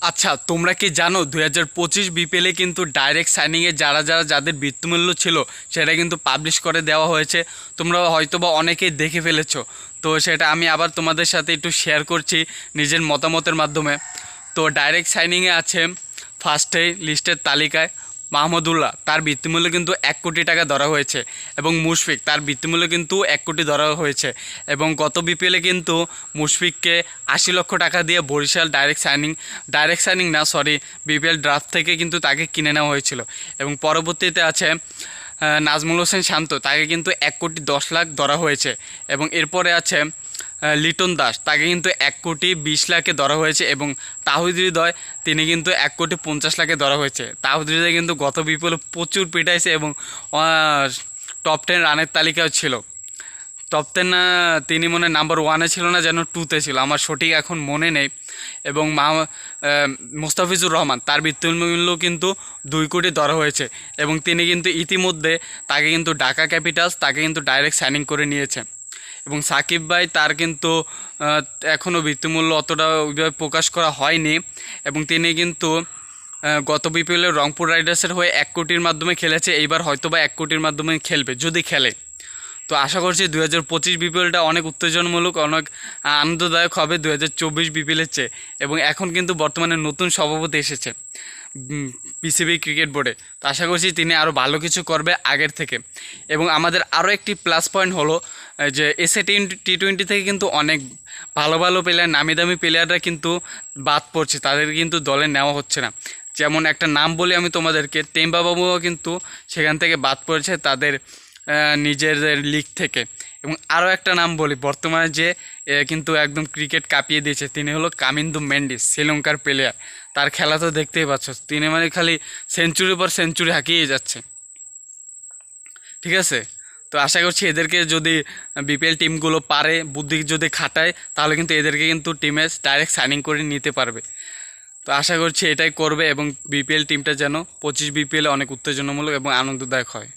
আচ্ছা, তোমরা কি জানো 2025 বিপিএলে কিন্তু ডাইরেক্ট সাইনিংয়ে যাদের বৃত্তিমূল্য ছিল সেটা কিন্তু পাবলিশ করে দেওয়া হয়েছে। তোমরা হয়তোবা অনেকেই দেখে ফেলেছো। তো সেটা আমি আবার তোমাদের সাথে একটু শেয়ার করছি নিজের মতামতের মাধ্যমে। তো ডাইরেক্ট সাইনিংয়ে আছে ফার্স্টে লিস্টের তালিকায় মাহমুদুল্লাহ, তার বৃত্তিমূল্য কিন্তু 1 কোটি টাকা ধরা হয়েছে। এবং মুশফিক, তার বৃত্তিমূল্য কিন্তু 1 কোটি ধরা হয়েছে। এবং গত বিপিএলে কিন্তু মুশফিককে 80 লক্ষ টাকা দিয়ে বরিশাল ডাইরেক্ট সাইনিং না সরি বিপিএল ড্রাফট থেকে কিন্তু তাকে কিনে নেওয়া হয়েছিল। এবং পরবর্তীতে আছে নাজমুল হোসেন শান্ত, তাকে কিন্তু 1 কোটি 10 লাখ ধরা হয়েছে। এবং এরপরে আছে লিটন দাস, তাকে কিন্তু 1 কোটি 20 লাখে ধরা হয়েছে। এবং তাহিদ হৃদয়, তিনি কিন্তু 1 কোটি 50 লাখে ধরা হয়েছে। তাহিদ হৃদয় কিন্তু গত বিপিএলে প্রচুর পিটাইছে এবং টপ 10 রানের তালিকাও ছিল। টপ 10 তিনি মনে হয় নাম্বার 1-এ ছিল না, যেন 2-তে ছিল, আমার সঠিক এখন মনে নেই। এবং মোস্তাফিজুর রহমান, তার বৃত্তিমূল্য কিন্তু 2 কোটি ধরা হয়েছে। এবং তিনি কিন্তু ইতিমধ্যে তাকে কিন্তু ঢাকা ক্যাপিটালস তাকে কিন্তু ডাইরেক্ট সাইনিং করে নিয়েছে। এবং সাকিব ভাই, তার কিন্তু এখনও বৃত্তিমূল্য অতটা ওইভাবে প্রকাশ করা হয়নি। এবং তিনি কিন্তু গত বিপিএলে রংপুর রাইডার্সের হয়ে 1 কোটির মাধ্যমে খেলেছে, এইবার হয়তোবা 1 কোটির মাধ্যমে খেলবে যদি খেলে। তো আশা করছি 2025 বিপিএলটা অনেক উত্তেজনামূলক, অনেক আনন্দদায়ক হবে 2024 বিপিএলের চেয়ে। এবং এখন কিন্তু বর্তমানে নতুন সভাপতি এসেছে পিসিবি ক্রিকেট বোর্ডে। তো আশা করছি তিনি আরও ভালো কিছু করবে আগের থেকে। এবং আমাদের আরও একটি প্লাস পয়েন্ট হলো যে এসএ টি20 থেকে কিন্তু অনেক ভালো ভালো প্লেয়ার, নামি দামি প্লেয়াররা কিন্তু বাদ পড়ছে, তাদের কিন্তু দলে নেওয়া হচ্ছে না। যেমন একটা নাম বলি আমি তোমাদেরকে, টেম্বা বাবুও কিন্তু সেখান থেকে বাদ পড়েছে তাদের নিজেদের লিগ থেকে। এবং আরও একটা নাম বলি বর্তমানে যে কিন্তু একদম ক্রিকেট কাঁপিয়ে দিয়েছে, তিনি হলো কামিন্দু মেন্ডিস, শ্রীলঙ্কার প্লেয়ার। তার খেলা তো দেখতেই পাচ্ছ, তিনি মানে খালি সেঞ্চুরির পর সেঞ্চুরি হাঁকিয়ে যাচ্ছে। ঠিক আছে, তো আশা করছি এদেরকে যদি বিপিএল টিমগুলো পারে, বুদ্ধি যদি খাটায়, তাহলে কিন্তু এদেরকে কিন্তু টিমে ডাইরেক্ট সাইনিং করে নিতে পারবে। তো আশা করছি এটাই করবে এবং বিপিএল টিমটা যেন 25 বিপিএলে অনেক উত্তেজনামূলক এবং আনন্দদায়ক হয়।